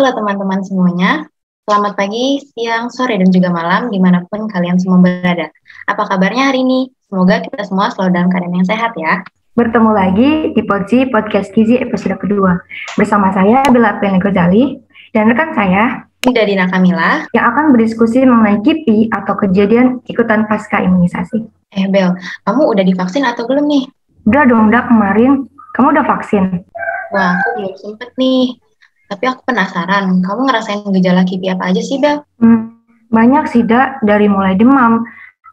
Halo teman-teman semuanya, selamat pagi, siang, sore, dan juga malam dimanapun kalian semua berada. Apa kabarnya hari ini? Semoga kita semua selalu dalam keadaan yang sehat ya. Bertemu lagi di Podzi Podcast Gizi episode kedua. Bersama saya Bella Apriani Ghazali dan rekan saya Nida Dina Kamila yang akan berdiskusi mengenai KIPI atau kejadian ikutan pasca imunisasi. Bel, kamu udah divaksin atau belum nih? Udah dong, kemarin. Kamu udah vaksin? Wah, aku belum sempet nih. Tapi aku penasaran, kamu ngerasain gejala KIPI apa aja sih, Bel? Banyak sih, dari mulai demam,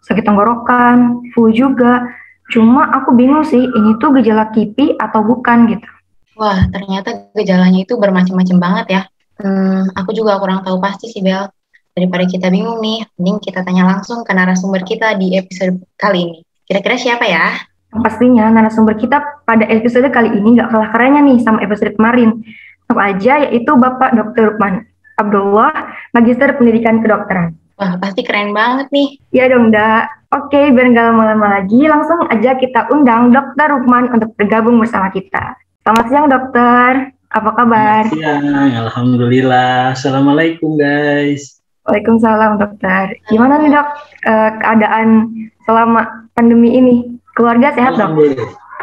sakit tenggorokan, flu juga. Cuma aku bingung sih, ini tuh gejala KIPI atau bukan gitu. Wah, ternyata gejalanya itu bermacam-macam banget ya. Aku juga kurang tahu pasti sih, Bel. Daripada kita bingung nih, mending kita tanya langsung ke narasumber kita di episode kali ini. Kira-kira siapa ya? Pastinya narasumber kita pada episode kali ini nggak kalah kerennya nih sama episode kemarin. Tentu aja, yaitu Bapak Dr. Lukman Abdullah, Magister Pendidikan Kedokteran. Wah, pasti keren banget nih. Ya dong, Oke, biar nggak lama-lama lagi, langsung aja kita undang Dr. Lukman untuk bergabung bersama kita. Selamat siang, dokter. Apa kabar? Selamat siang, alhamdulillah. Assalamualaikum, guys. Waalaikumsalam, dokter. Gimana nih, dok, keadaan selama pandemi ini? Keluarga sehat, dok?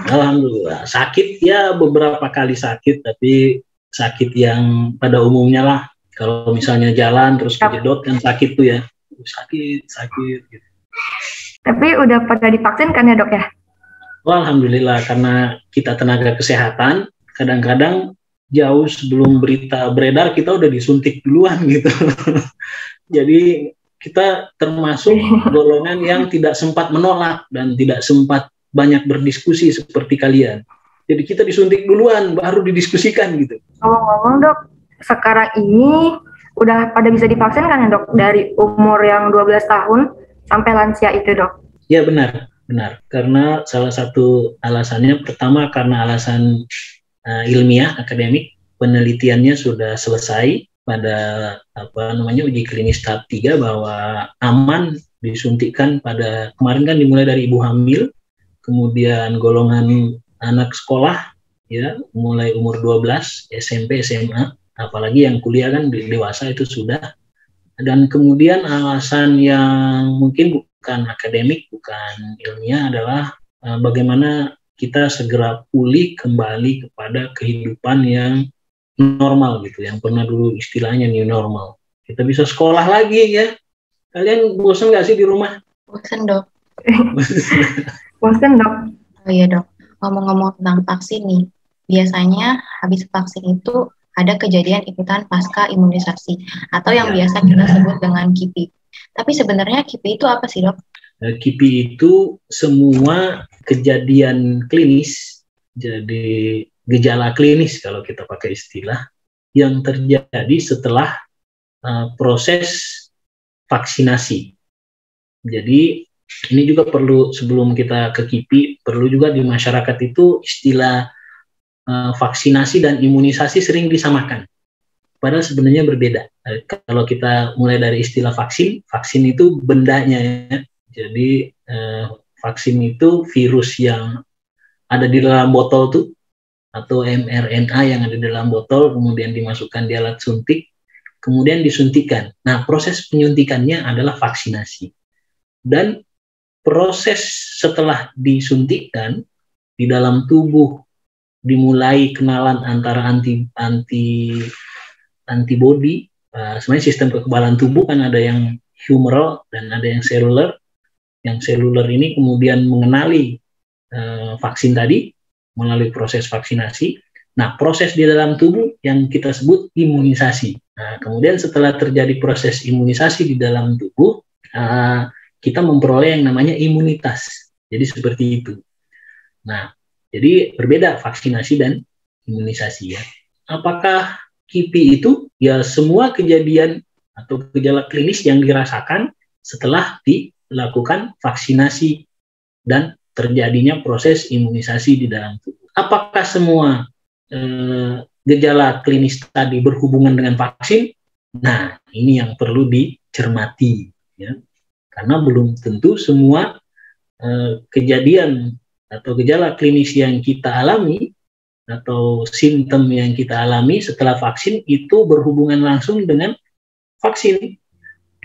Alhamdulillah. Sakit ya, beberapa kali sakit, tapi sakit yang pada umumnya lah. Kalau misalnya jalan terus kejedot kan sakit tuh ya. Sakit gitu. Tapi udah pada divaksin kan ya, dok ya? Alhamdulillah, karena kita tenaga kesehatan, kadang-kadang jauh sebelum berita beredar kita udah disuntik duluan gitu. Jadi kita termasuk golongan yang tidak sempat menolak dan tidak sempat banyak berdiskusi seperti kalian. Jadi kita disuntik duluan, baru didiskusikan gitu. Ngomong-ngomong, dok, sekarang ini udah pada bisa divaksin kan ya, dok? Dari umur yang 12 tahun sampai lansia itu, dok? Ya benar. Karena salah satu alasannya, pertama karena alasan ilmiah, akademik, penelitiannya sudah selesai pada uji klinis tahap 3 bahwa aman disuntikkan pada kemarin kan dimulai dari ibu hamil, kemudian golongan anak sekolah ya mulai umur 12, SMP, SMA, apalagi yang kuliah kan dewasa itu sudah. Dan kemudian alasan yang mungkin bukan akademik, bukan ilmiah adalah bagaimana kita segera pulih kembali kepada kehidupan yang normal gitu, yang pernah dulu istilahnya new normal. Kita bisa sekolah lagi ya. Kalian bosan nggak sih di rumah? Bosan, dok. Bosan, dok. Oh iya, dok. Ngomong-ngomong tentang vaksin nih, biasanya habis vaksin itu ada kejadian ikutan pasca imunisasi atau yang biasa kita sebut dengan KIPI. Tapi sebenarnya KIPI itu apa sih, dok? KIPI itu semua kejadian klinis, jadi gejala klinis kalau kita pakai istilah, yang terjadi setelah proses vaksinasi. Jadi ini juga perlu, sebelum kita ke KIPI, perlu juga di masyarakat itu istilah vaksinasi dan imunisasi sering disamakan. Padahal sebenarnya berbeda. Kalau kita mulai dari istilah vaksin itu bendanya ya. Jadi vaksin itu virus yang ada di dalam botol tuh, atau mRNA yang ada di dalam botol, kemudian dimasukkan di alat suntik, kemudian disuntikan. Nah, proses penyuntikannya adalah vaksinasi. Dan proses setelah disuntikan, di dalam tubuh dimulai kenalan antara antibody. Sebenarnya sistem kekebalan tubuh kan ada yang humoral dan ada yang seluler. Yang seluler ini kemudian mengenali vaksin tadi melalui proses vaksinasi. Nah, proses di dalam tubuh yang kita sebut imunisasi. Nah, kemudian setelah terjadi proses imunisasi di dalam tubuh, kita memperoleh yang namanya imunitas. Jadi seperti itu. Nah, jadi berbeda vaksinasi dan imunisasi ya. Apakah KIPI itu? Ya semua kejadian atau gejala klinis yang dirasakan setelah dilakukan vaksinasi dan terjadinya proses imunisasi di dalam tubuh. Apakah semua gejala klinis tadi berhubungan dengan vaksin? Nah, ini yang perlu dicermati, ya. Karena belum tentu semua kejadian atau gejala klinis yang kita alami atau simptom yang kita alami setelah vaksin itu berhubungan langsung dengan vaksin.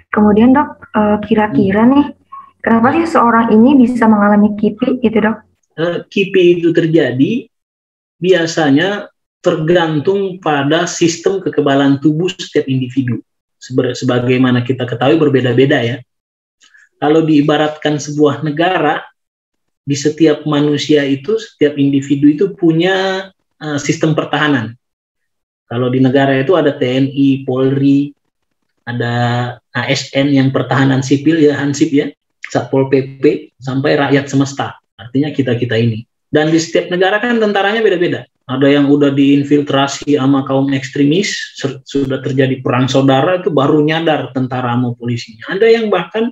Kemudian dok, kira-kira nih, kenapa sih seorang ini bisa mengalami KIPI gitu dok? KIPI itu terjadi biasanya tergantung pada sistem kekebalan tubuh setiap individu. Sebagaimana kita ketahui berbeda-beda ya. Kalau diibaratkan sebuah negara, di setiap manusia itu, setiap individu itu punya sistem pertahanan. Kalau di negara itu ada TNI, Polri, ada ASN yang pertahanan sipil ya, Hansip ya, Satpol PP, sampai rakyat semesta. Artinya kita-kita ini. Dan di setiap negara kan tentaranya beda-beda. Ada yang udah diinfiltrasi sama kaum ekstremis, sudah terjadi perang saudara, itu baru nyadar tentara sama polisinya. Ada yang bahkan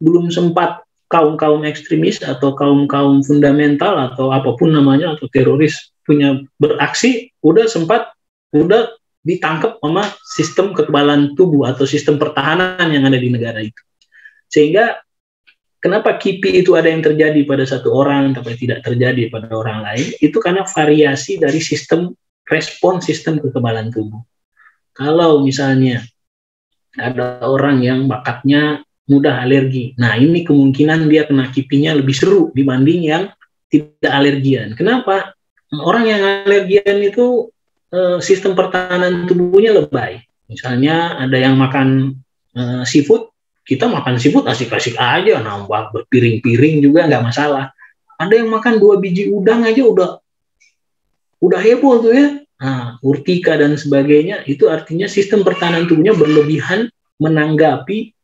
belum sempat kaum-kaum ekstremis atau kaum-kaum fundamental atau apapun namanya, atau teroris punya beraksi, udah ditangkap sama sistem kekebalan tubuh atau sistem pertahanan yang ada di negara itu. Sehingga kenapa KIPI itu ada yang terjadi pada satu orang tapi tidak terjadi pada orang lain, itu karena variasi dari respon sistem kekebalan tubuh. Kalau misalnya ada orang yang bakatnya mudah alergi, nah ini kemungkinan dia kena KIPI-nya lebih seru dibanding yang tidak alergian. Kenapa? Orang yang alergian itu sistem pertahanan tubuhnya lebay. Misalnya ada yang makan seafood, kita makan seafood asik-asik aja, nambah berpiring-piring juga nggak masalah. Ada yang makan 2 biji udang aja udah heboh tuh ya. Nah, urtika dan sebagainya, itu artinya sistem pertahanan tubuhnya berlebihan menanggapi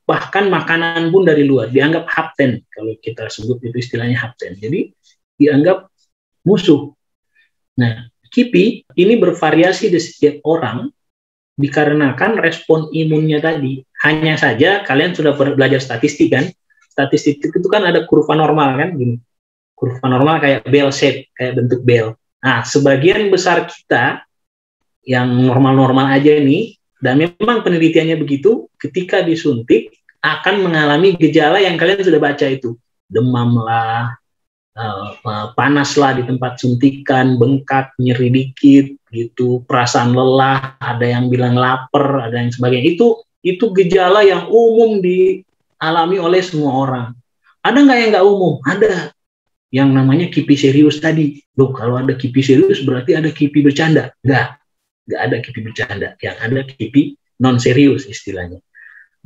bahkan makanan pun dari luar, dianggap hapten, kalau kita sebut itu istilahnya hapten. Jadi dianggap musuh. Nah, KIPI ini bervariasi di setiap orang dikarenakan respon imunnya tadi. Hanya saja kalian sudah belajar statistik kan? Statistik itu kan ada kurva normal kan, gini. Kurva normal kayak bell shape, kayak bentuk bell. Nah, sebagian besar kita yang normal-normal aja nih, dan memang penelitiannya begitu, ketika disuntik akan mengalami gejala yang kalian sudah baca itu. Demam lah, panas lah di tempat suntikan, bengkak, nyeri dikit, gitu, perasaan lelah, ada yang bilang lapar, ada yang sebagainya. Itu gejala yang umum dialami oleh semua orang. Ada nggak yang nggak umum? Ada. Yang namanya KIPI serius tadi. Loh, kalau ada KIPI serius berarti ada KIPI bercanda. Nggak ada KIPI bercanda. Yang ada KIPI non serius istilahnya.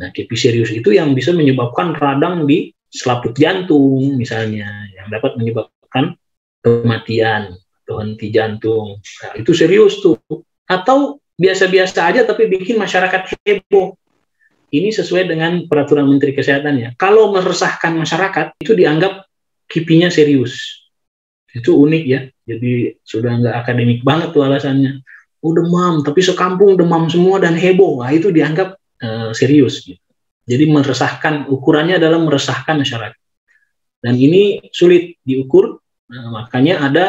Nah, KIPI serius itu yang bisa menyebabkan radang di selaput jantung misalnya, yang dapat menyebabkan kematian atau henti jantung. Nah, itu serius tuh. Atau biasa-biasa aja tapi bikin masyarakat heboh. Ini sesuai dengan peraturan Menteri Kesehatan ya. Kalau meresahkan masyarakat itu dianggap KIPI-nya serius. Itu unik ya. Jadi sudah nggak akademik banget tuh alasannya. Oh, demam, tapi sekampung demam semua dan heboh. Nah, itu dianggap serius gitu. Jadi meresahkan, ukurannya adalah meresahkan masyarakat. Dan ini sulit diukur, makanya ada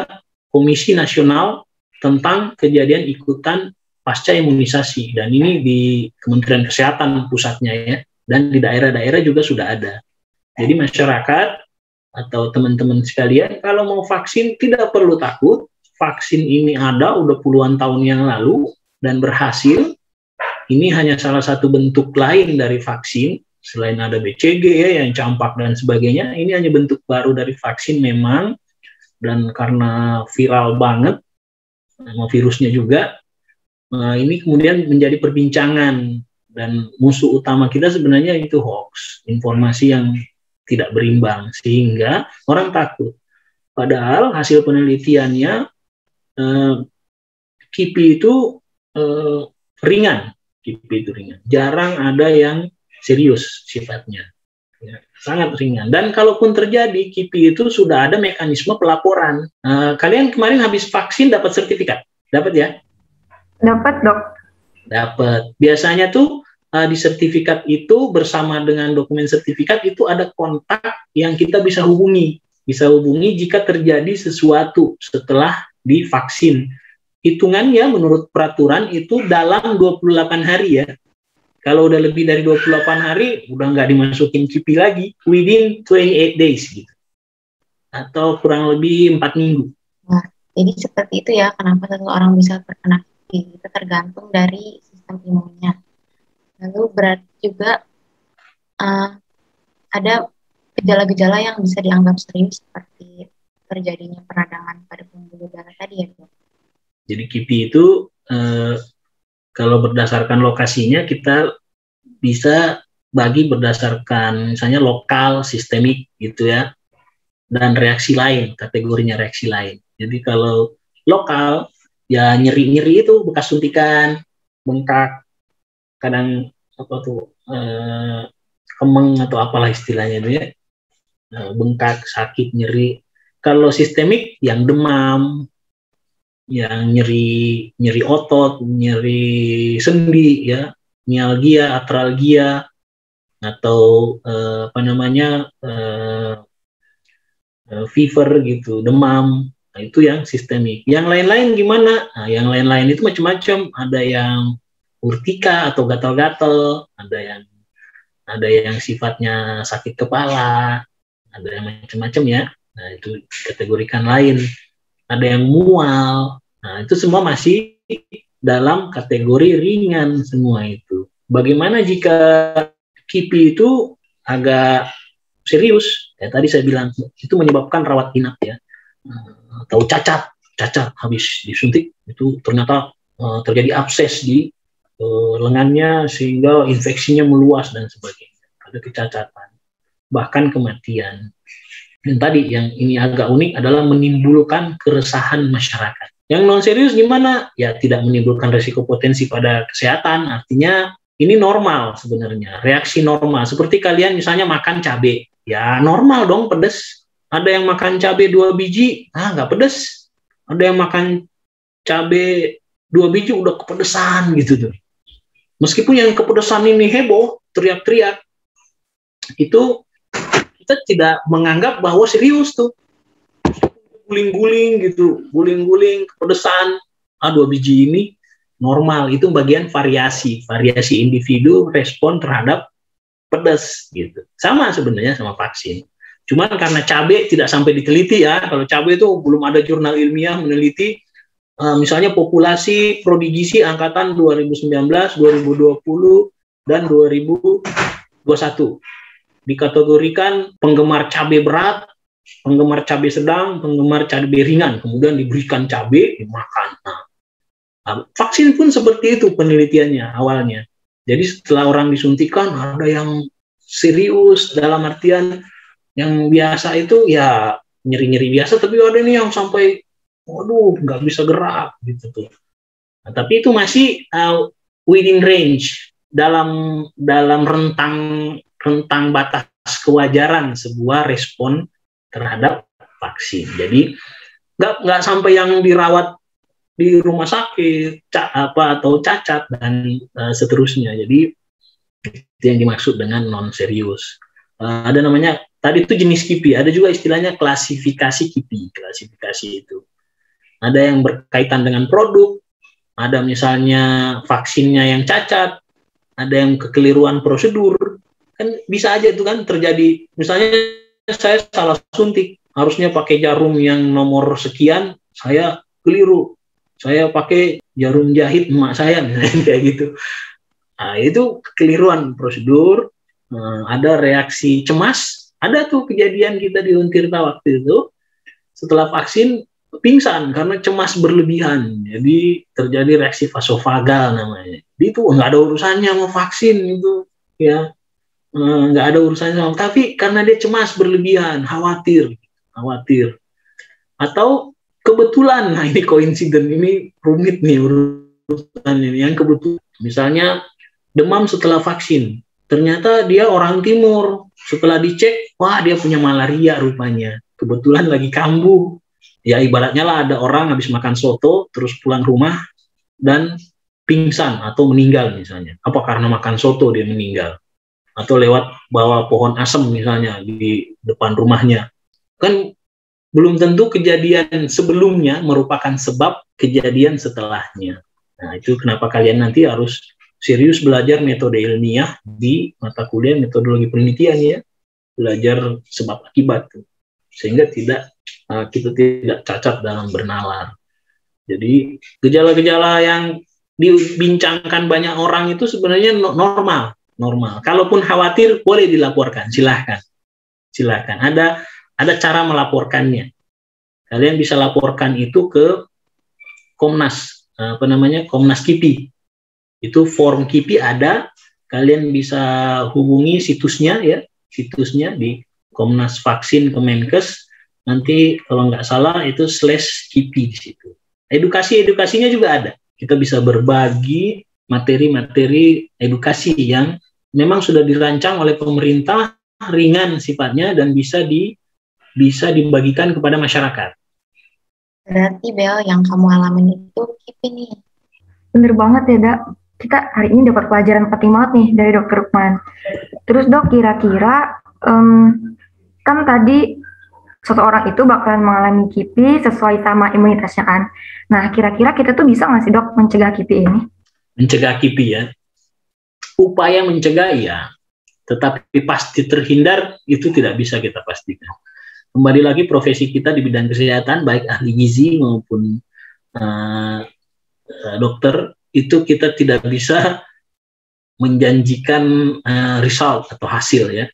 Komisi Nasional tentang kejadian ikutan pasca imunisasi. Dan ini di Kementerian Kesehatan pusatnya ya, dan di daerah-daerah juga sudah ada. Jadi masyarakat atau teman-teman sekalian, kalau mau vaksin tidak perlu takut, vaksin ini ada udah puluhan tahun yang lalu dan berhasil. Ini hanya salah satu bentuk lain dari vaksin, selain ada BCG ya, yang campak dan sebagainya. Ini hanya bentuk baru dari vaksin memang, dan karena viral banget, sama virusnya juga, ini kemudian menjadi perbincangan, dan musuh utama kita sebenarnya itu hoax, informasi yang tidak berimbang, sehingga orang takut. Padahal hasil penelitiannya, KIPI itu ringan. KIPI itu ringan. Jarang ada yang serius sifatnya. Ya, sangat ringan. Dan kalaupun terjadi, KIPI itu sudah ada mekanisme pelaporan. Kalian kemarin habis vaksin dapat sertifikat? Dapat ya? Dapat, dok. Dapat. Biasanya tuh di sertifikat itu bersama dengan dokumen sertifikat itu ada kontak yang kita bisa hubungi. Bisa hubungi jika terjadi sesuatu setelah divaksin. Hitungannya menurut peraturan itu dalam 28 hari ya. Kalau udah lebih dari 28 hari, udah nggak dimasukin KIPI lagi, within 28 days gitu. Atau kurang lebih 4 minggu. Jadi seperti itu ya, kenapa seseorang bisa terkena KIPI, itu tergantung dari sistem imunnya. Lalu berarti juga ada gejala-gejala yang bisa dianggap serius seperti terjadinya peradangan pada pembuluh darah tadi ya, Dok. Jadi KIPI itu kalau berdasarkan lokasinya kita bisa bagi berdasarkan misalnya lokal, sistemik gitu ya, dan reaksi lain, kategorinya reaksi lain. Jadi kalau lokal ya nyeri-nyeri itu bekas suntikan, bengkak, kadang apa tuh kemeng atau apalah istilahnya itu ya, bengkak, sakit, nyeri. Kalau sistemik yang demam, yang nyeri otot, nyeri sendi ya, mialgia, atralgia, atau fever gitu, demam. Nah, itu yang sistemik. Yang lain-lain gimana? Nah, yang lain-lain itu macam-macam. Ada yang urtika atau gatal-gatal, ada yang sifatnya sakit kepala, ada yang macam-macam ya. Nah, itu kategorikan lain. Ada yang mual. Nah, itu semua masih dalam kategori ringan semua itu. Bagaimana jika KIPI itu agak serius? Ya, tadi saya bilang itu menyebabkan rawat inap ya. Atau cacat habis disuntik itu ternyata terjadi abses di lengannya sehingga infeksinya meluas dan sebagainya. Ada kecacatan, bahkan kematian. Dan tadi yang ini agak unik adalah menimbulkan keresahan masyarakat. Yang non serius gimana? Ya tidak menimbulkan resiko potensi pada kesehatan, artinya ini normal sebenarnya, reaksi normal. Seperti kalian misalnya makan cabai, ya normal dong pedas. Ada yang makan cabai 2 biji, nggak pedas. Ada yang makan cabai 2 biji udah kepedesan gitu tuh. Meskipun yang kepedesan ini heboh, teriak-teriak, itu kita tidak menganggap bahwa serius tuh. Guling-guling gitu, guling-guling, kepedesan, 2 biji ini normal. Itu bagian variasi individu respon terhadap pedas gitu. Sama sebenarnya sama vaksin. Cuman karena cabai tidak sampai diteliti ya, kalau cabai itu belum ada jurnal ilmiah meneliti, misalnya populasi prodigisi angkatan 2019, 2020, dan 2021. Dikategorikan penggemar cabai berat, penggemar cabai sedang, penggemar cabai ringan, kemudian diberikan cabai, dimakan. Nah, vaksin pun seperti itu penelitiannya awalnya. Jadi setelah orang disuntikan, ada yang serius dalam artian yang biasa itu ya nyeri-nyeri biasa, tapi ada nih yang sampai, waduh, nggak bisa gerak gitu tuh. Nah, tapi itu masih within range, dalam rentang batas kewajaran sebuah respon terhadap vaksin. Jadi nggak sampai yang dirawat di rumah sakit atau cacat dan seterusnya. Jadi itu yang dimaksud dengan non serius. Ada namanya tadi itu jenis KIPI, ada juga istilahnya klasifikasi KIPI. Klasifikasi itu ada yang berkaitan dengan produk, ada misalnya vaksinnya yang cacat, ada yang kekeliruan prosedur. Kan bisa aja itu kan terjadi, misalnya saya salah suntik, harusnya pakai jarum yang nomor sekian, saya keliru, saya pakai jarum jahit emak saya misalnya kayak gitu. Nah, itu kekeliruan prosedur. Ada reaksi cemas, ada tuh kejadian kita di Untirta waktu itu setelah vaksin pingsan karena cemas berlebihan, jadi terjadi reaksi vasovagal namanya. Jadi itu nggak ada urusannya sama vaksin itu ya, nggak ada urusannya sama, tapi karena dia cemas berlebihan, khawatir, atau kebetulan, nah ini koinsiden, ini rumit nih urutan ini, yang kebetulan misalnya demam setelah vaksin, ternyata dia orang timur, setelah dicek, wah dia punya malaria rupanya, kebetulan lagi kambuh. Ya ibaratnya lah ada orang habis makan soto, terus pulang rumah, dan pingsan atau meninggal misalnya. Apa karena makan soto dia meninggal? Atau lewat bawah pohon asem misalnya di depan rumahnya. Kan belum tentu kejadian sebelumnya merupakan sebab kejadian setelahnya. Nah itu kenapa kalian nanti harus serius belajar metode ilmiah di mata kuliah metodologi penelitian ya. Belajar sebab akibat. Sehingga tidak kita tidak cacat dalam bernalar. Jadi gejala-gejala yang dibincangkan banyak orang itu sebenarnya normal. Kalaupun khawatir boleh dilaporkan, silahkan. Ada cara melaporkannya. Kalian bisa laporkan itu ke Komnas, Komnas KIPI. Itu form KIPI ada, kalian bisa hubungi situsnya di Komnas Vaksin Kemenkes. Nanti kalau nggak salah itu /KIPI di situ. Edukasinya juga ada. Kita bisa berbagi materi-materi edukasi yang memang sudah dirancang oleh pemerintah, ringan sifatnya dan bisa dibagikan kepada masyarakat. Berarti Bel, yang kamu alamin itu KIPI nih. Bener banget ya, Dak. Kita hari ini dapat pelajaran penting banget nih dari Dr. Lukman. Terus Dok, kira-kira kan tadi seseorang itu bakalan mengalami KIPI sesuai sama imunitasnya kan. Nah, kira-kira kita tuh bisa nggak sih Dok mencegah KIPI ini? Mencegah KIPI ya. Upaya mencegah ya, tetapi pasti terhindar itu tidak bisa kita pastikan. Kembali lagi profesi kita di bidang kesehatan, baik ahli gizi maupun dokter, itu kita tidak bisa menjanjikan result atau hasil ya.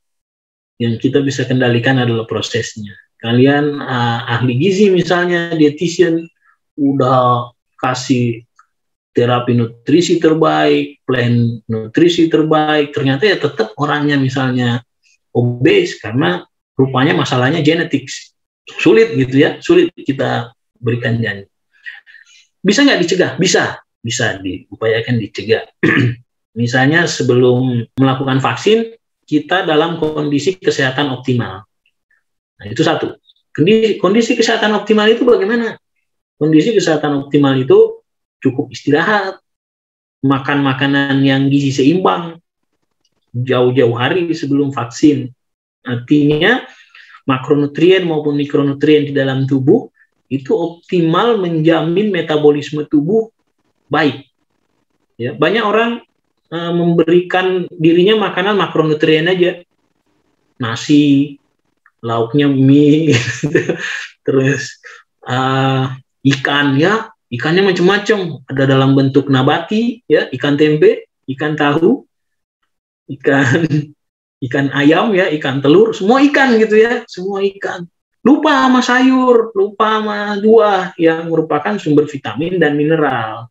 Yang kita bisa kendalikan adalah prosesnya. Kalian ahli gizi misalnya, dietitian, udah kasih terapi nutrisi terbaik, plan nutrisi terbaik, ternyata ya tetap orangnya misalnya obes karena rupanya masalahnya genetik. Sulit gitu ya, sulit kita berikan janji. Bisa nggak dicegah? Bisa diupayakan dicegah. Misalnya sebelum melakukan vaksin, kita dalam kondisi kesehatan optimal. Nah, itu satu. Kondisi kesehatan optimal itu bagaimana? Kondisi kesehatan optimal itu cukup istirahat, makan makanan yang gizi seimbang jauh-jauh hari sebelum vaksin. Artinya makronutrien maupun mikronutrien di dalam tubuh itu optimal menjamin metabolisme tubuh baik. Ya, banyak orang memberikan dirinya makanan makronutrien aja, nasi, lauknya mie, terus ikan ya, ikannya macam-macam, ada dalam bentuk nabati ya, ikan tempe, ikan tahu, ikan ayam ya, ikan telur, semua ikan gitu ya, semua ikan. Lupa sama sayur, lupa sama buah yang merupakan sumber vitamin dan mineral.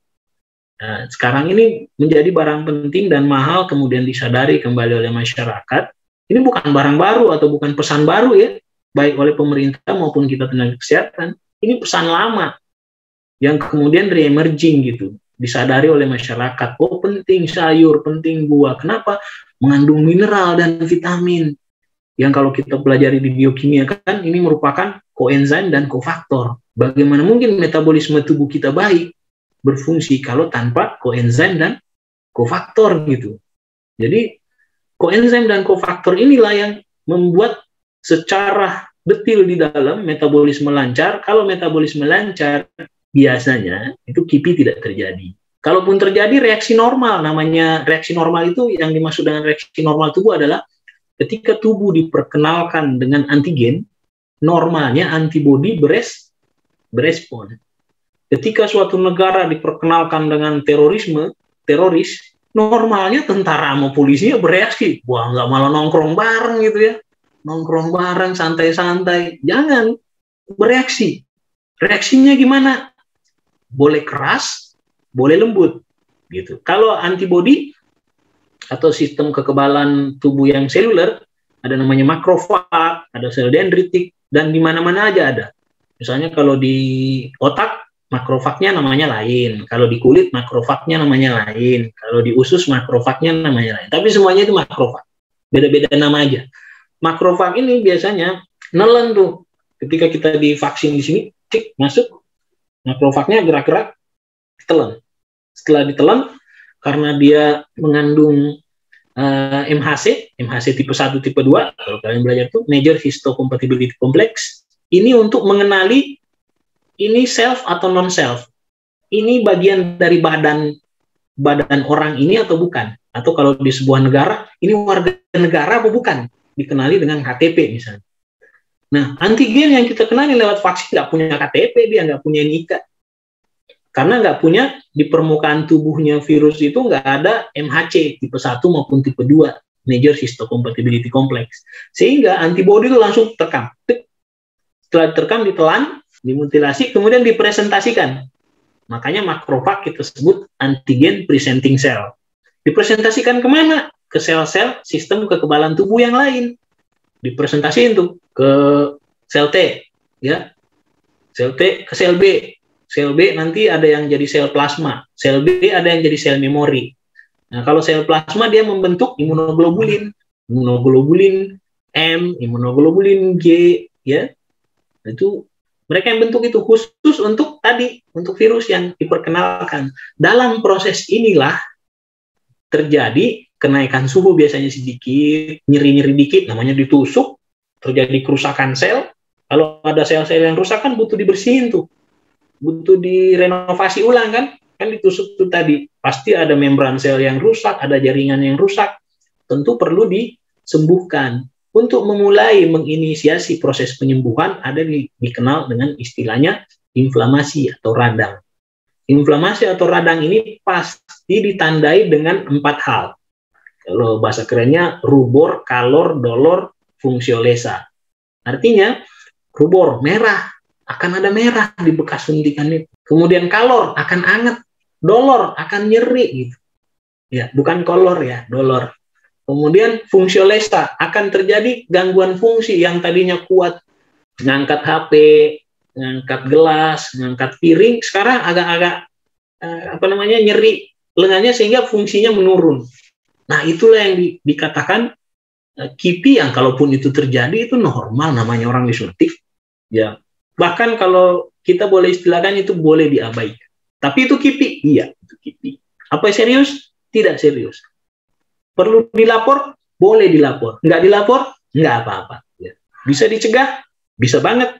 Nah, sekarang ini menjadi barang penting dan mahal, kemudian disadari kembali oleh masyarakat. Ini bukan barang baru atau bukan pesan baru ya, baik oleh pemerintah maupun kita tenaga kesehatan. Ini pesan lama yang kemudian re-emerging gitu, disadari oleh masyarakat. Oh, penting sayur, penting buah. Kenapa? Mengandung mineral dan vitamin. Yang kalau kita pelajari di biokimia kan, ini merupakan koenzim dan kofaktor. Bagaimana mungkin metabolisme tubuh kita baik berfungsi kalau tanpa koenzim dan kofaktor gitu. Jadi koenzim dan kofaktor inilah yang membuat secara detil di dalam metabolisme lancar. Kalau metabolisme lancar, biasanya itu KIPI tidak terjadi. Kalaupun terjadi reaksi normal, namanya reaksi normal itu yang dimaksud dengan reaksi normal tubuh adalah ketika tubuh diperkenalkan dengan antigen, normalnya antibodi berespon. Ketika suatu negara diperkenalkan dengan teroris, normalnya tentara sama polisinya bereaksi. Wah, nggak malah nongkrong bareng gitu ya. Nongkrong bareng, santai-santai. Jangan bereaksi. Reaksinya gimana? Boleh keras, boleh lembut. Gitu. Kalau antibodi atau sistem kekebalan tubuh yang seluler, ada namanya makrofag, ada sel dendritik, dan di mana-mana aja ada. Misalnya kalau di otak, makrofagnya namanya lain. Kalau di kulit, makrofagnya namanya lain. Kalau di usus, makrofagnya namanya lain. Tapi semuanya itu makrofag. Beda-beda nama aja. Makrofag ini biasanya nelen tuh. Ketika kita divaksin di sini, cik, masuk. Makrofagnya gerak-gerak, ditelan. Setelah ditelan, karena dia mengandung MHC tipe 1, tipe 2, kalau kalian belajar itu, Major Histocompatibility Complex, ini untuk mengenali ini self atau non-self. Ini bagian dari badan orang ini atau bukan. Atau kalau di sebuah negara, ini warga negara atau bukan. Dikenali dengan KTP misalnya. Nah, antigen yang kita kenali lewat vaksin nggak punya KTP, dia nggak punya NIK. Karena nggak punya di permukaan tubuhnya virus itu nggak ada MHC tipe 1 maupun tipe 2, Major Histocompatibility Complex. Sehingga antibodi itu langsung terekam. Setelah terekam, ditelan, dimutilasi, kemudian dipresentasikan. Makanya makrofag kita sebut antigen presenting cell. Dipresentasikan kemana? Ke sel-sel sistem kekebalan tubuh yang lain. Dipresentasikan tuh ke sel T, ya. Sel T ke sel B. Sel B nanti ada yang jadi sel plasma, sel B ada yang jadi sel memori. Nah, kalau sel plasma dia membentuk imunoglobulin, imunoglobulin M, imunoglobulin G, ya. Itu mereka yang bentuk itu khusus untuk tadi, untuk virus yang diperkenalkan. Dalam proses inilah terjadi kenaikan suhu biasanya sedikit, nyeri-nyeri dikit, namanya ditusuk, terjadi kerusakan sel. Kalau ada sel-sel yang rusak kan butuh dibersihin tuh. Butuh direnovasi ulang kan ditusuk itu tadi, pasti ada membran sel yang rusak, ada jaringan yang rusak, tentu perlu disembuhkan. Untuk memulai menginisiasi proses penyembuhan ada dikenal dengan istilahnya inflamasi atau radang. Inflamasi atau radang ini pasti ditandai dengan 4 hal. Kalau bahasa kerennya rubor, kalor, dolor, fungsiolesa. Artinya rubor merah, akan ada merah di bekas suntikan itu. Kemudian kalor akan anget, dolor akan nyeri gitu. Ya, bukan kolor ya, dolor. Kemudian fungsiolesa akan terjadi gangguan fungsi yang tadinya kuat, ngangkat HP, ngangkat gelas, ngangkat piring, sekarang agak-agak nyeri lengannya sehingga fungsinya menurun. Nah, itulah yang dikatakan KIPI yang kalaupun itu terjadi itu normal, namanya orang disuntik. Ya, bahkan kalau kita boleh istilahkan itu boleh diabaikan. Tapi itu KIPI? Iya, itu KIPI. Apa serius? Tidak serius. Perlu dilapor? Boleh dilapor. Nggak dilapor? Nggak apa-apa. Ya. Bisa dicegah? Bisa banget.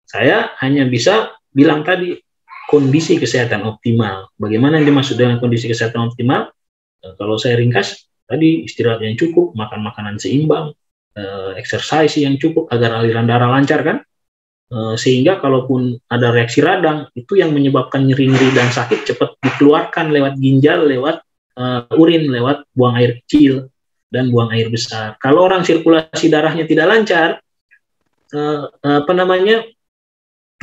Saya hanya bisa bilang tadi, kondisi kesehatan optimal. Bagaimana yang dimaksud dengan kondisi kesehatan optimal? Kalau saya ringkas, tadi istirahat yang cukup, makan makanan seimbang, exercise yang cukup agar aliran darah lancar kan? Sehingga kalaupun ada reaksi radang, itu yang menyebabkan nyeri-nyeri dan sakit cepat dikeluarkan lewat ginjal, lewat urin, lewat buang air kecil dan buang air besar. Kalau orang sirkulasi darahnya tidak lancar,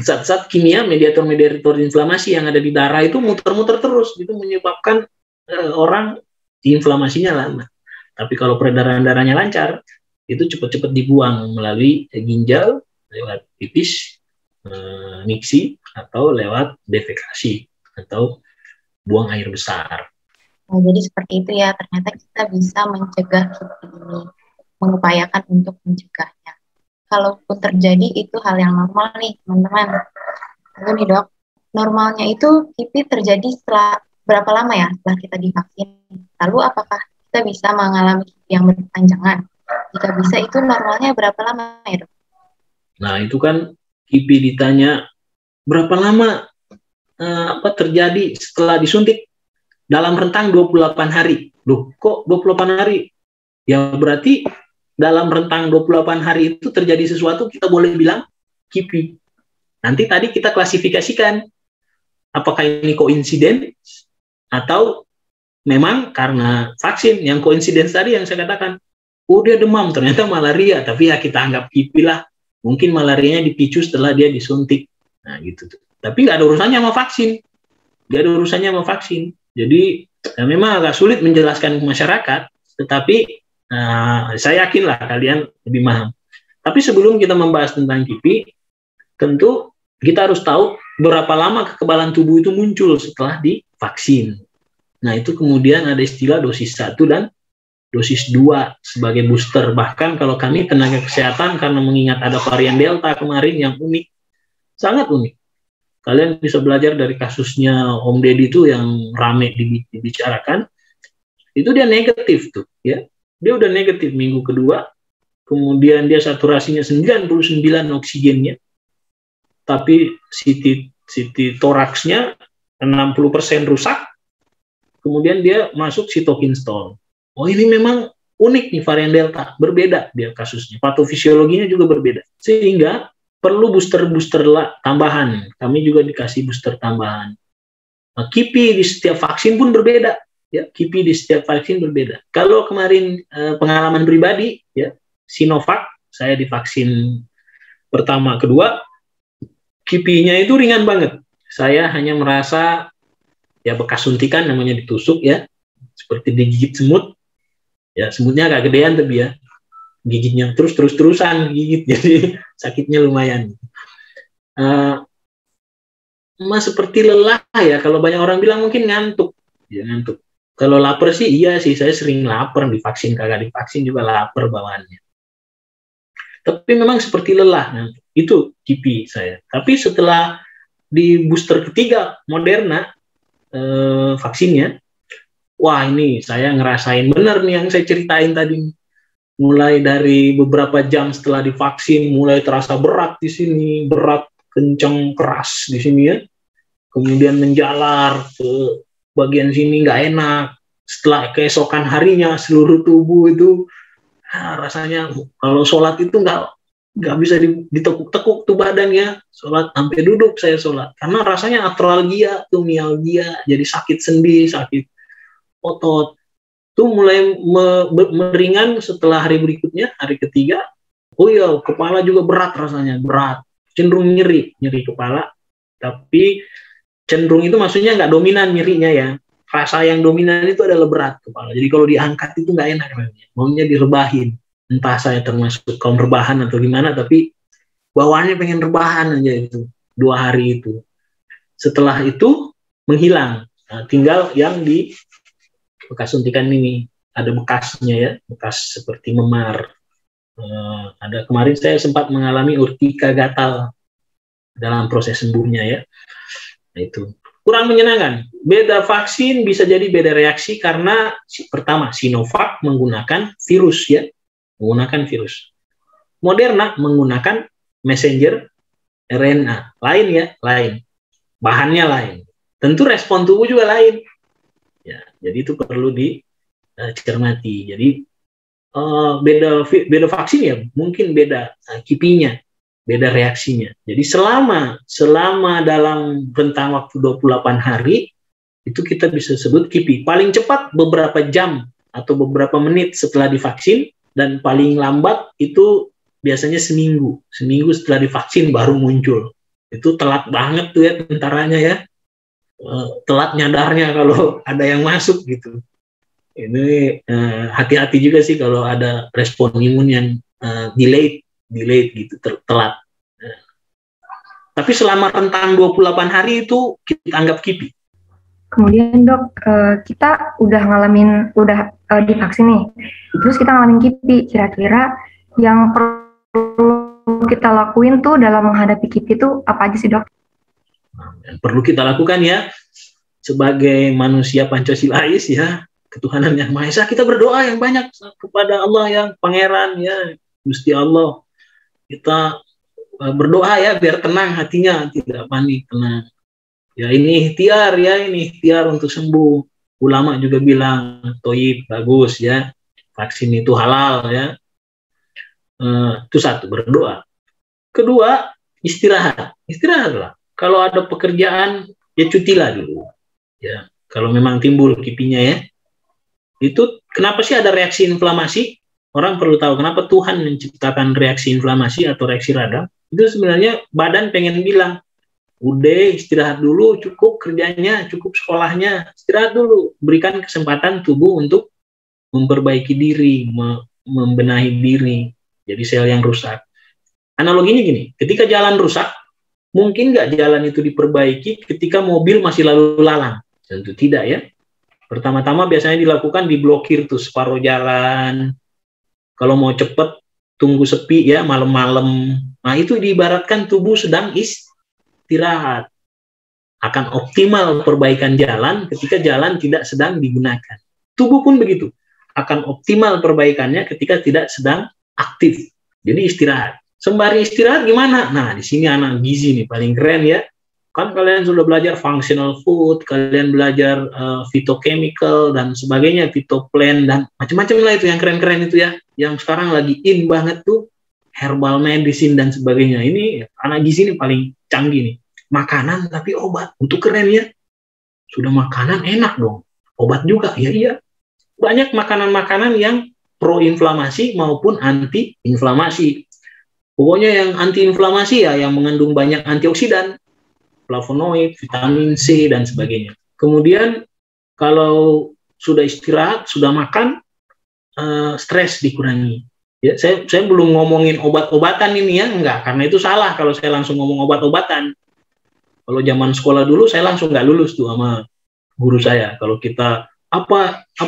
zat-zat kimia, mediator-mediator inflamasi yang ada di darah itu muter-muter terus, itu menyebabkan orang inflamasinya lama. Tapi kalau peredaran darahnya lancar, itu cepat-cepat dibuang melalui ginjal, lewat pipis, miksi, atau lewat defekasi, atau buang air besar. Nah, jadi seperti itu ya, ternyata kita bisa mencegah KIPI ini, mengupayakan untuk mencegahnya. Kalaupun terjadi itu hal yang normal nih, teman-teman. Lalu nih dok, normalnya itu KIPI terjadi setelah berapa lama ya setelah kita divaksin? Lalu apakah kita bisa mengalami KIPI yang berkepanjangan? Jika bisa, itu normalnya berapa lama ya dok? Nah, itu kan KIPI ditanya berapa lama terjadi setelah disuntik? Dalam rentang 28 hari. Loh, kok 28 hari? Ya berarti dalam rentang 28 hari itu terjadi sesuatu, kita boleh bilang KIPI. Nanti tadi kita klasifikasikan apakah ini koinsiden atau memang karena vaksin. Yang koinsiden tadi yang saya katakan, oh dia demam, ternyata malaria, tapi ya kita anggap KIPI lah. Mungkin malarianya dipicu setelah dia disuntik. Nah gitu tuh. Tapi nggak ada urusannya sama vaksin. Nggak ada urusannya sama vaksin. Jadi memang agak sulit menjelaskan ke masyarakat, tetapi saya yakinlah kalian lebih paham. Tapi sebelum kita membahas tentang KIPI, tentu kita harus tahu berapa lama kekebalan tubuh itu muncul setelah divaksin. Nah itu kemudian ada istilah dosis 1 dan dosis 2 sebagai booster. Bahkan kalau kami tenaga kesehatan, karena mengingat ada varian Delta kemarin yang unik, sangat unik. Kalian bisa belajar dari kasusnya Om Deddy itu yang rame dibicarakan. Itu dia negatif tuh, ya. Dia udah negatif minggu kedua, kemudian dia saturasinya 99 oksigennya, tapi CT toraksnya 60% rusak, kemudian dia masuk sitokin storm. Oh ini memang unik nih varian Delta, berbeda dia kasusnya, patofisiologinya juga berbeda, sehingga perlu booster tambahan. Kami juga dikasih booster tambahan. Nah, KIPI di setiap vaksin pun berbeda, ya. KIPI di setiap vaksin berbeda. Kalau kemarin pengalaman pribadi, ya, Sinovac, saya divaksin pertama, kedua, KIPI-nya itu ringan banget. Saya hanya merasa ya bekas suntikan, namanya ditusuk, ya, seperti digigit semut. Ya, semutnya agak gedean tapi ya, gigitnya terus-terusan gigit, jadi sakitnya lumayan. Seperti lelah ya, kalau banyak orang bilang mungkin ngantuk, ya ngantuk. Kalau lapar sih iya sih, saya sering lapar, divaksin kagak divaksin juga lapar bawaannya. Tapi memang seperti lelah, itu KIPI saya. Tapi setelah di booster ketiga Moderna vaksinnya, wah ini saya ngerasain benar nih yang saya ceritain tadi. Mulai dari beberapa jam setelah divaksin, mulai terasa berat di sini, berat, kencang, keras di sini ya. Kemudian menjalar ke bagian sini nggak enak. Setelah keesokan harinya seluruh tubuh itu rasanya kalau sholat itu nggak bisa ditekuk-tekuk tuh badannya. Sholat sampai duduk saya sholat karena rasanya artralgia tuh, mialgia, jadi sakit sendi, sakit otot. Itu mulai meringan setelah hari berikutnya, hari ketiga. Oh iya, kepala juga berat rasanya, berat, cenderung nyeri kepala. Tapi cenderung itu maksudnya nggak dominan nyerinya ya. Rasa yang dominan itu adalah berat kepala. Jadi kalau diangkat itu nggak enak rasanya, maunya direbahin. Entah saya termasuk kaum rebahan atau gimana, tapi bawaannya pengen rebahan aja itu 2 hari itu. Setelah itu menghilang. Nah, tinggal yang di bekas suntikan ini, ada bekasnya ya, bekas seperti memar. Ada kemarin saya sempat mengalami urtika gatal dalam proses sembuhnya ya. Nah, itu kurang menyenangkan. Beda vaksin bisa jadi beda reaksi karena pertama Sinovac menggunakan virus ya, menggunakan virus. Moderna menggunakan messenger RNA, lain ya, lain. Bahannya lain. Tentu respon tubuh juga lain. Ya, jadi itu perlu dicermati. Jadi beda vaksin ya, mungkin beda KIPI-nya, beda reaksinya. Jadi selama dalam rentang waktu 28 hari itu kita bisa sebut KIPI. Paling cepat beberapa jam atau beberapa menit setelah divaksin, dan paling lambat itu biasanya seminggu setelah divaksin baru muncul. Itu telat banget tuh ya tentaranya ya. Telat nyadarnya kalau ada yang masuk gitu. Ini hati-hati juga sih kalau ada respon imun yang delayed gitu, telat. Tapi selama rentang 28 hari itu kita anggap KIPI. Kemudian dok, kita udah divaksin nih, terus kita ngalamin KIPI. Kira-kira yang perlu kita lakuin tuh dalam menghadapi KIPI itu apa aja sih dok? Yang perlu kita lakukan ya sebagai manusia Pancasilais ya, ketuhanan yang Maha Esa, kita berdoa yang banyak kepada Allah yang Pangeran ya, Gusti Allah. Kita berdoa ya biar tenang hatinya, tidak panik, tenang. Ya ini ikhtiar untuk sembuh. Ulama juga bilang toyib, bagus ya, vaksin itu halal ya. Itu satu, berdoa. Kedua, istirahatlah. Kalau ada pekerjaan, ya cutilah dulu. Ya, kalau memang timbul KIPI-nya ya. Itu kenapa sih ada reaksi inflamasi? Orang perlu tahu kenapa Tuhan menciptakan reaksi inflamasi atau reaksi radang. Itu sebenarnya badan pengen bilang, udah istirahat dulu, cukup kerjanya, cukup sekolahnya, istirahat dulu. Berikan kesempatan tubuh untuk memperbaiki diri, membenahi diri. Jadi sel yang rusak. Analoginya gini, ketika jalan rusak, mungkin nggak jalan itu diperbaiki ketika mobil masih lalu lalang? Tentu tidak ya. Pertama-tama biasanya dilakukan diblokir tuh separuh jalan. Kalau mau cepet, tunggu sepi ya malam-malam. Nah itu diibaratkan tubuh sedang istirahat. Akan optimal perbaikan jalan ketika jalan tidak sedang digunakan. Tubuh pun begitu. Akan optimal perbaikannya ketika tidak sedang aktif. Jadi istirahat. Sembari istirahat gimana? Nah, di sini anak gizi nih paling keren ya. Kan kalian sudah belajar functional food, kalian belajar phytochemical dan sebagainya, phytoplant dan macam-macam lah itu yang keren-keren itu ya. Yang sekarang lagi in banget tuh herbal medicine dan sebagainya. Ini anak gizi ini paling canggih nih. Makanan tapi obat, itu keren ya. Sudah makanan enak dong. Obat juga, ya iya. Banyak makanan-makanan yang pro-inflamasi maupun anti-inflamasi. Pokoknya yang anti-inflamasi ya yang mengandung banyak antioksidan, flavonoid, vitamin C, dan sebagainya. Kemudian kalau sudah istirahat, sudah makan, stres dikurangi. Ya, saya belum ngomongin obat-obatan ini ya, enggak, karena itu salah kalau saya langsung ngomong obat-obatan. Kalau zaman sekolah dulu, saya langsung nggak lulus tuh sama guru saya. Kalau kita,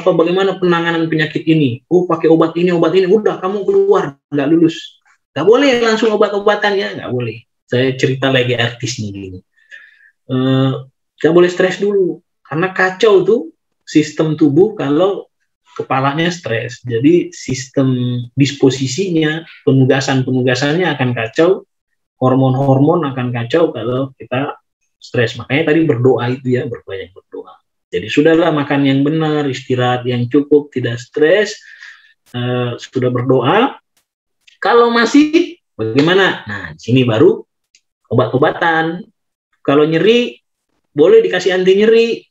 bagaimana penanganan penyakit ini? Oh, pakai obat ini, udah kamu keluar, nggak lulus. Nggak boleh langsung obat-obatannya, nggak boleh. Saya cerita lagi artisnya gini. Nggak boleh stres dulu karena kacau tuh sistem tubuh kalau kepalanya stres. Jadi sistem disposisinya, penugasannya akan kacau, hormon-hormon akan kacau kalau kita stres. Makanya tadi berdoa itu ya, berbanyak berdoa. Jadi sudahlah makan yang benar, istirahat yang cukup, tidak stres, sudah berdoa. Kalau masih bagaimana? Nah, sini baru obat-obatan. Kalau nyeri, boleh dikasih anti nyeri.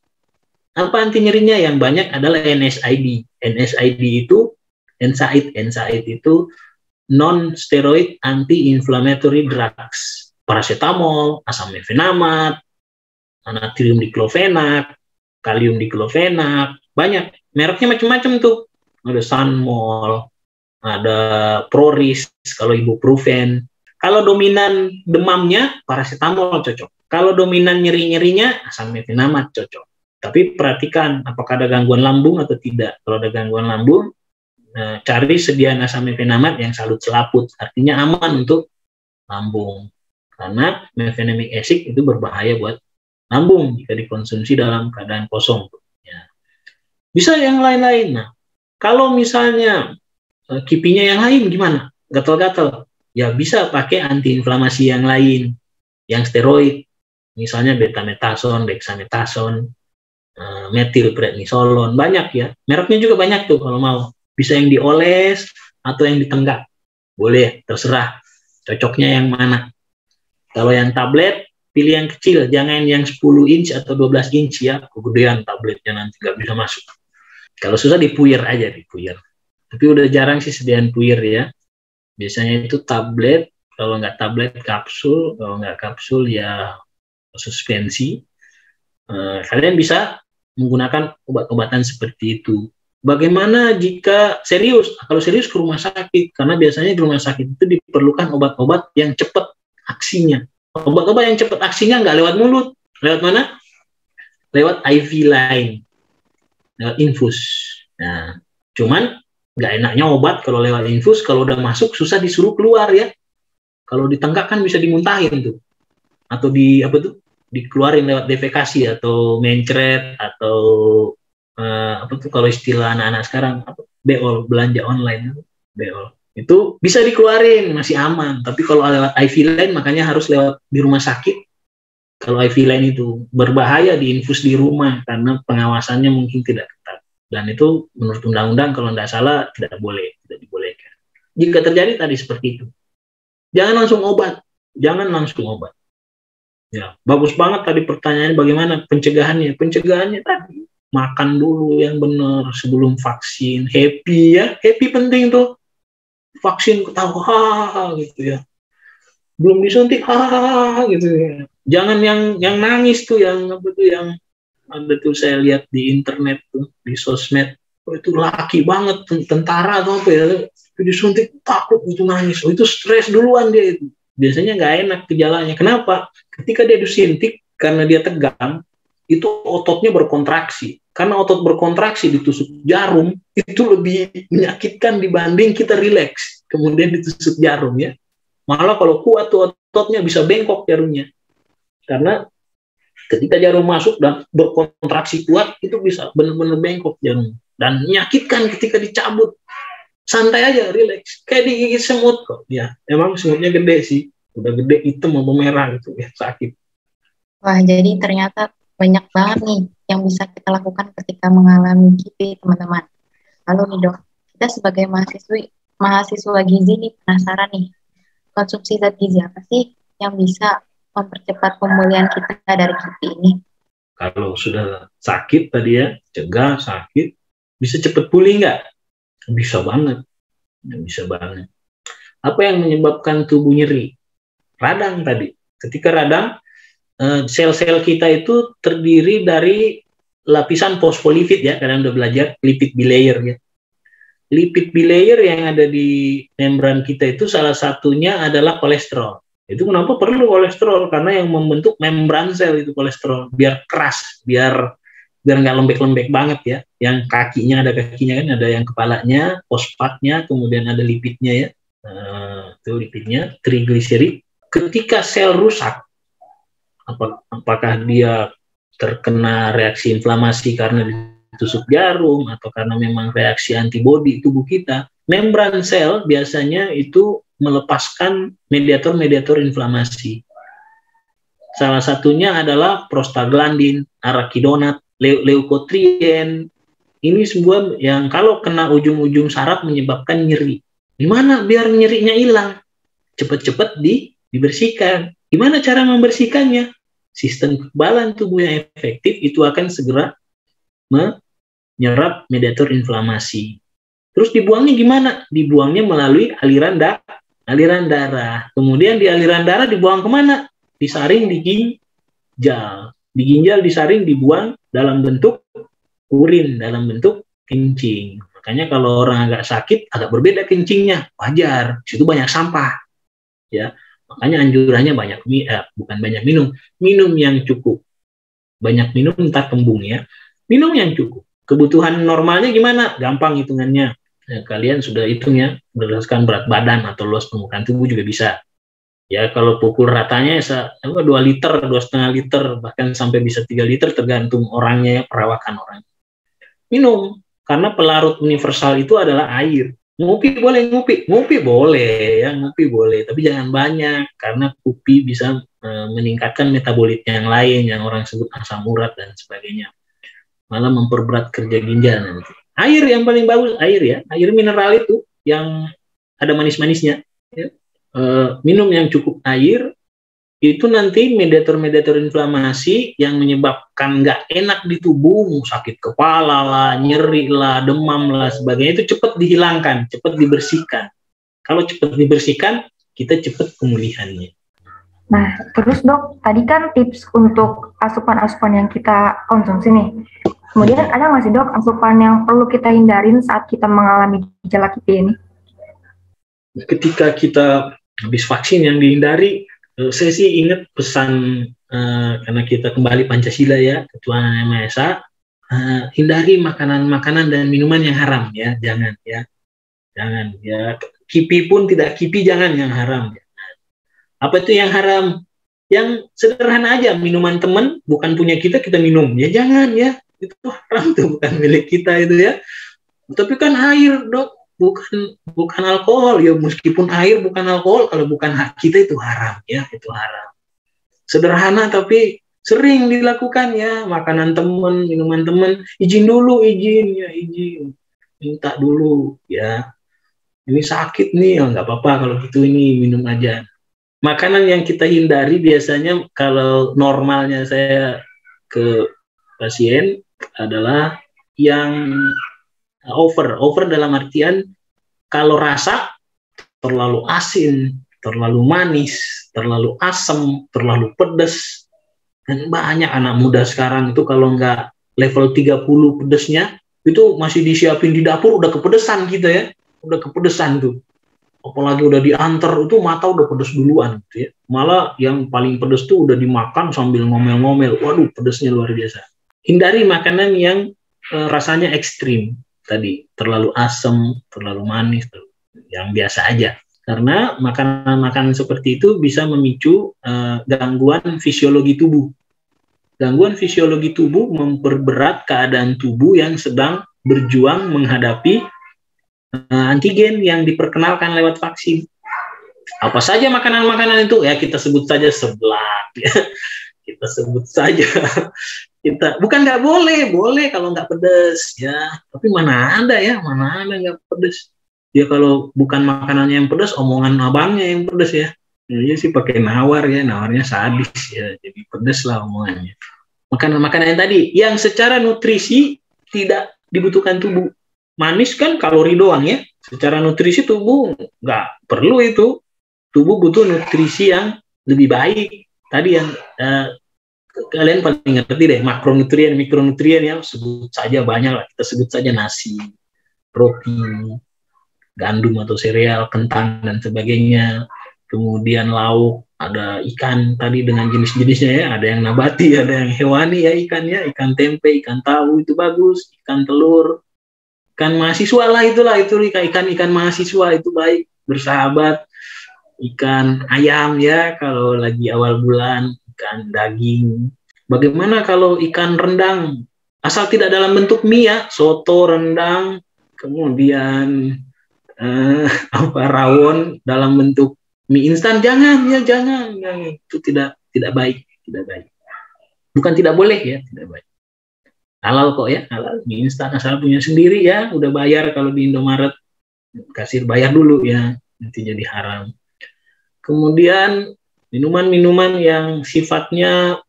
Apa anti nyerinya? Yang banyak adalah NSAID. NSAID itu non-steroid anti-inflammatory drugs. Paracetamol, asam mefenamat, natrium diklofenak, kalium diklofenak, banyak. Mereknya macam-macam tuh. Ada Sunmol, ada Proris, kalau ibuprofen. Kalau dominan demamnya, paracetamol cocok. Kalau dominan nyeri-nyerinya, asam mefenamat cocok. Tapi perhatikan apakah ada gangguan lambung atau tidak. Kalau ada gangguan lambung, cari sediaan asam mefenamat yang salut selaput. Artinya aman untuk lambung. Karena mefenamic acid itu berbahaya buat lambung jika dikonsumsi dalam keadaan kosong. Ya. Bisa yang lain-lain. Nah, kalau misalnya kipinya yang lain gimana? Gatal-gatal. Ya bisa pakai antiinflamasi yang lain, yang steroid. Misalnya betametason, dexamethasone, metilprednisolon, banyak ya. Mereknya juga banyak tuh kalau mau. Bisa yang dioles atau yang ditenggak. Boleh, terserah. Cocoknya yang mana. Kalau yang tablet, pilih yang kecil. Jangan yang 10 inch atau 12 inch ya. Kegedean tabletnya nanti nggak bisa masuk. Kalau susah dipuyer aja, dipuyer. Tapi udah jarang sih sediaan puyer ya. Biasanya itu tablet. Kalau nggak tablet, kapsul. Kalau nggak kapsul ya suspensi. Kalian bisa menggunakan obat-obatan seperti itu. Bagaimana jika serius? Kalau serius ke rumah sakit, karena biasanya di rumah sakit itu diperlukan obat-obat yang cepat aksinya. Obat-obat yang cepat aksinya nggak lewat mulut. Lewat mana? Lewat IV line, lewat infus. Nah, cuman nggak enaknya obat kalau lewat infus, kalau udah masuk susah disuruh keluar ya. Kalau ditenggak kan bisa dimuntahin tuh. Atau dikeluarin lewat defekasi atau mencret atau kalau istilah anak-anak sekarang beol, belanja online, beol. Itu bisa dikeluarin, masih aman. Tapi kalau lewat IV line makanya harus lewat di rumah sakit. Kalau IV line itu berbahaya diinfus di rumah karena pengawasannya mungkin tidak ketat. Dan itu menurut undang-undang kalau tidak salah tidak dibolehkan. Jika terjadi tadi seperti itu, jangan langsung obat. Ya, bagus banget tadi pertanyaannya bagaimana pencegahannya. Pencegahannya tadi makan dulu yang benar sebelum vaksin. Happy ya, happy penting tuh. Vaksin ketawa gitu ya. Belum disuntik gitu ya. Jangan yang nangis tuh, yang ada tuh saya lihat di internet tuh, di sosmed. Oh, itu laki banget, tentara atau apa ya. Disuntik takut itu nangis. Oh, itu stres duluan dia itu. Biasanya nggak enak gejalanya. Kenapa? Ketika dia disuntik, karena dia tegang, itu ototnya berkontraksi. Karena otot berkontraksi ditusuk jarum, itu lebih menyakitkan dibanding kita rileks. Kemudian ditusuk jarum ya. Malah kalau kuat tuh ototnya bisa bengkok jarumnya. Karena ketika jarum masuk dan berkontraksi kuat, itu bisa benar-benar bengkok jarum. Dan menyakitkan ketika dicabut. Santai aja, rileks. Kayak digigit semut kok. Ya, emang semutnya gede sih. Udah gede, hitam atau merah gitu ya, sakit. Wah, jadi ternyata banyak banget nih yang bisa kita lakukan ketika mengalami KIPI, teman-teman. Lalu nih dok, kita sebagai mahasiswa gizi nih penasaran nih, konsumsi zat gizi apa sih yang bisa mempercepat pemulihan kita dari KIPI ini? Kalau sudah sakit tadi ya, cegah sakit, bisa cepat pulih nggak? Bisa banget, bisa banget. Apa yang menyebabkan tubuh nyeri? Radang tadi. Ketika radang, sel-sel kita itu terdiri dari lapisan fosfolipid ya, kalian udah belajar lipid bilayer ya. Lipid bilayer yang ada di membran kita itu salah satunya adalah kolesterol. Itu kenapa perlu kolesterol? Karena yang membentuk membran sel itu kolesterol, biar keras, biar nggak lembek-lembek banget ya. Yang kakinya ada kakinya kan, ada yang kepalanya, fosfatnya, kemudian ada lipidnya ya. Itu lipidnya, trigliserid. Ketika sel rusak, apakah dia terkena reaksi inflamasi karena ditusuk jarum atau karena memang reaksi antibodi tubuh kita, membran sel biasanya itu melepaskan mediator-mediator inflamasi. Salah satunya adalah prostaglandin, arakidonat, leukotrien. Ini sebuah yang kalau kena ujung-ujung saraf menyebabkan nyeri. Gimana biar nyerinya hilang? Cepat-cepat dibersihkan. Gimana cara membersihkannya? Sistem kekebalan tubuh yang efektif itu akan segera menyerap mediator inflamasi. Terus dibuangnya gimana? Dibuangnya melalui aliran darah. Kemudian di aliran darah dibuang kemana? Disaring di ginjal. Di ginjal disaring, dibuang dalam bentuk urin, dalam bentuk kencing. Makanya kalau orang agak sakit, agak berbeda kencingnya. Wajar, situ banyak sampah. Ya, makanya anjurannya bukan banyak minum yang cukup. Banyak minum ntar kembung ya. Minum yang cukup. Kebutuhan normalnya gimana? Gampang hitungannya. Ya, kalian sudah hitung ya, berdasarkan berat badan atau luas permukaan tubuh juga bisa. Ya kalau pukul ratanya 2 liter, 2,5 liter, bahkan sampai bisa 3 liter tergantung orangnya ya, perawakan orang. Minum, karena pelarut universal itu adalah air. Ngopi boleh, ngopi boleh ya, ngopi boleh, tapi jangan banyak karena kopi bisa meningkatkan metabolit yang lain yang orang sebut asam urat dan sebagainya, malah memperberat kerja ginjal nanti. Air yang paling bagus, air ya, air mineral itu yang ada manis-manisnya ya. Minum yang cukup air itu nanti mediator-mediator inflamasi yang menyebabkan nggak enak di tubuh, sakit kepala lah, nyeri lah, demam lah, sebagainya itu cepat dihilangkan, cepat dibersihkan. Kalau cepat dibersihkan, kita cepat pemulihannya. Nah, terus dok, tadi kan tips untuk asupan-asupan yang kita konsumsi nih. Kemudian ada nggak sih dok asupan yang perlu kita hindarin saat kita mengalami gejala KIPI ini? Ketika kita habis vaksin yang dihindari, saya sih ingat pesan karena kita kembali Pancasila ya, ketuhanan yang Maha Esa, hindari makanan-makanan dan minuman yang haram ya, jangan ya, KIPI pun tidak KIPI jangan yang haram. Apa itu yang haram? Yang sederhana aja, minuman teman bukan punya kita minum ya, jangan ya, itu haram tuh, bukan milik kita itu ya. Tapi kan air dok, bukan alkohol ya, meskipun air bukan alkohol, kalau bukan hak kita itu haram ya, itu haram. Sederhana tapi sering dilakukan ya, makanan teman, minuman teman, izin minta dulu ya, ini sakit nih, nggak apa-apa kalau gitu, ini minum aja. Makanan yang kita hindari biasanya kalau normalnya saya ke pasien adalah yang over dalam artian kalau rasa terlalu asin, terlalu manis, terlalu asam, terlalu pedas. Dan banyak anak muda sekarang itu kalau nggak level 30 pedesnya, itu masih disiapin di dapur udah kepedesan kita ya. Udah kepedesan tuh. Apalagi udah diantar itu mata udah pedes duluan gitu ya. Malah yang paling pedes tuh udah dimakan sambil ngomel-ngomel. Waduh, pedesnya luar biasa. Hindari makanan yang rasanya ekstrim. Tadi terlalu asam, terlalu manis, yang biasa aja. Karena makanan-makanan seperti itu bisa memicu gangguan fisiologi tubuh. Gangguan fisiologi tubuh memperberat keadaan tubuh yang sedang berjuang menghadapi antigen yang diperkenalkan lewat vaksin. Apa saja makanan-makanan itu? Ya kita sebut saja seblak, ya. kita sebut saja. Kita bukan nggak boleh, boleh kalau nggak pedas ya. Tapi mana ada nggak pedas. Ya kalau bukan makanannya yang pedas, omongan abangnya yang pedas ya. Dia sih pakai nawar ya, nawarnya sadis ya. Jadi pedas lah omongannya. Makanan-makanan yang tadi yang secara nutrisi tidak dibutuhkan tubuh. Manis kan kalori doang ya. Secara nutrisi tubuh nggak perlu itu. Tubuh butuh nutrisi yang lebih baik. Tadi yang kalian paling ngerti deh, makronutrien, mikronutrien ya, sebut saja banyak lah. Kita sebut saja nasi, roti, gandum atau sereal, kentang dan sebagainya. Kemudian lauk, ada ikan tadi dengan jenis-jenisnya ya, ada yang nabati, ada yang hewani ya ikannya, ikan tempe, ikan tahu itu bagus, ikan telur, ikan mahasiswa lah itu ikan mahasiswa itu baik, bersahabat, ikan ayam ya kalau lagi awal bulan, ikan daging. Bagaimana kalau ikan rendang, asal tidak dalam bentuk mie ya, soto, rendang, kemudian rawon dalam bentuk mie instan, jangan itu tidak baik, bukan tidak boleh ya, tidak baik. Halal kok ya, halal mie instan asal punya sendiri ya, udah bayar kalau di Indomaret, kasir bayar dulu ya, nanti jadi haram. Kemudian minuman-minuman yang sifatnya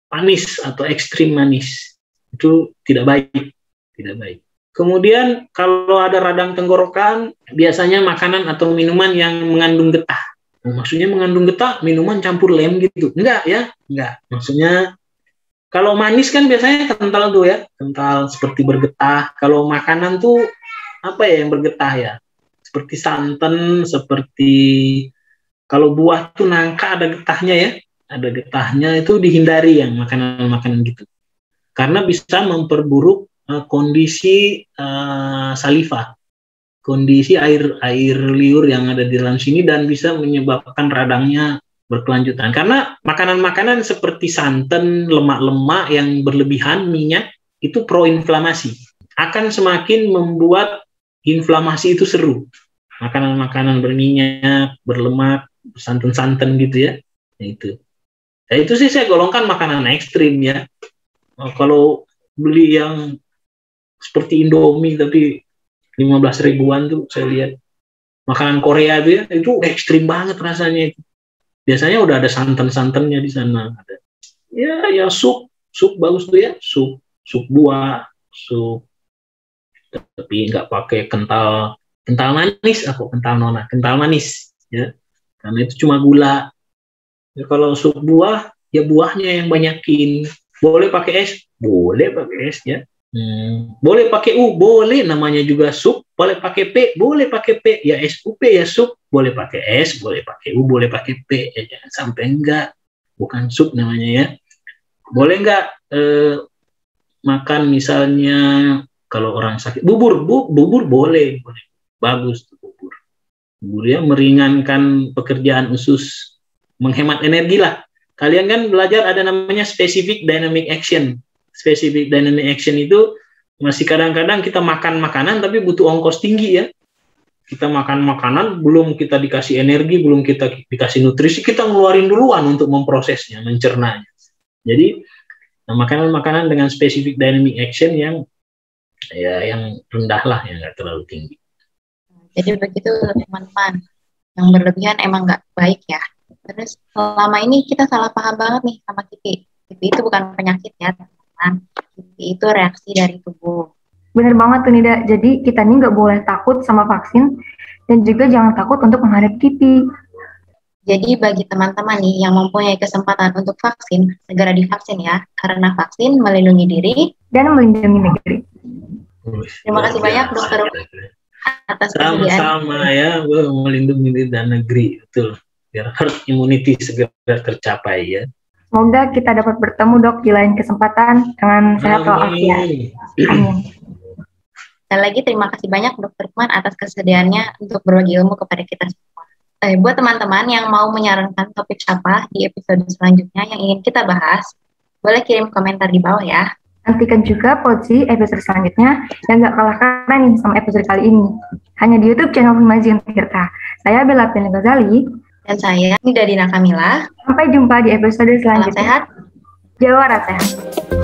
manis atau ekstrim manis itu tidak baik. Kemudian kalau ada radang tenggorokan, biasanya makanan atau minuman yang mengandung getah. Maksudnya mengandung getah, minuman campur lem gitu. Enggak. Maksudnya kalau manis kan biasanya kental tuh ya, kental seperti bergetah. Kalau makanan tuh apa ya yang bergetah ya? Seperti santan, seperti kalau buah tuh nangka ada getahnya ya. Ada getahnya, itu dihindari yang makanan-makanan gitu. Karena bisa memperburuk kondisi saliva, kondisi air liur yang ada di dalam sini dan bisa menyebabkan radangnya berkelanjutan. Karena makanan-makanan seperti santan, lemak-lemak yang berlebihan, minyak, itu proinflamasi. Akan semakin membuat inflamasi itu seru. Makanan-makanan berminyak, berlemak, santan-santan gitu ya. Itu sih saya golongkan makanan ekstrim ya. Kalau beli yang seperti Indomie tapi 15 ribuan tuh saya lihat makanan Korea tuh ya, itu ekstrim banget rasanya itu. Biasanya udah ada santan-santannya di sana. Ada. Ya sup bagus tuh ya, sup buah, sup tapi nggak pakai kental manis atau kental manis ya. Karena itu cuma gula. Ya, kalau sup buah ya buahnya yang banyakin. Boleh pakai es ya. Boleh pakai U, boleh, namanya juga sup. Boleh pakai P, boleh pakai P, ya SUP ya sup. Boleh pakai S, boleh pakai U, boleh pakai P, ya jangan sampai enggak, bukan sup namanya ya. Boleh enggak makan misalnya kalau orang sakit bubur boleh, bagus tuh bubur ya, meringankan pekerjaan usus, menghemat energi lah. Kalian kan belajar ada namanya specific dynamic action. Specific dynamic action itu masih kadang-kadang kita makan makanan tapi butuh ongkos tinggi ya. Kita makan makanan, belum kita dikasih energi, belum kita dikasih nutrisi, kita ngeluarin duluan untuk memprosesnya, mencernanya. Jadi makanan-makanan dengan specific dynamic action yang rendah lah, yang nggak terlalu tinggi. Jadi begitu teman-teman, yang berlebihan emang nggak baik ya. Terus selama ini kita salah paham banget nih sama kipi. Kipi itu bukan penyakit ya teman-teman. Kipi itu reaksi dari tubuh. Bener banget tuh Nida, jadi kita ini nggak boleh takut sama vaksin dan juga jangan takut untuk menghadapi kipi. Jadi bagi teman-teman nih yang mempunyai kesempatan untuk vaksin, segera divaksin ya, karena vaksin melindungi diri dan melindungi negeri. Terima kasih banyak Dokter atas kesediaan. Sama-sama ya, melindungi diri dan negeri, betul. Biar herd immunity segera tercapai ya. Semoga kita dapat bertemu Dok di lain kesempatan dengan sehat walafiat. Amin. Dan lagi terima kasih banyak Dr. Lukman atas kesediaannya untuk berbagi ilmu kepada kita semua. Buat teman-teman yang mau menyarankan topik apa di episode selanjutnya yang ingin kita bahas, boleh kirim komentar di bawah ya. Nantikan juga Podsi episode selanjutnya yang gak kalah keren nih sama episode kali ini. Hanya di YouTube channel Himazi Tirta. Saya Bella Pena Ghazali. Dan saya Nida Dina Kamila. Sampai jumpa di episode Salam selanjutnya. sehat. Jawara sehat.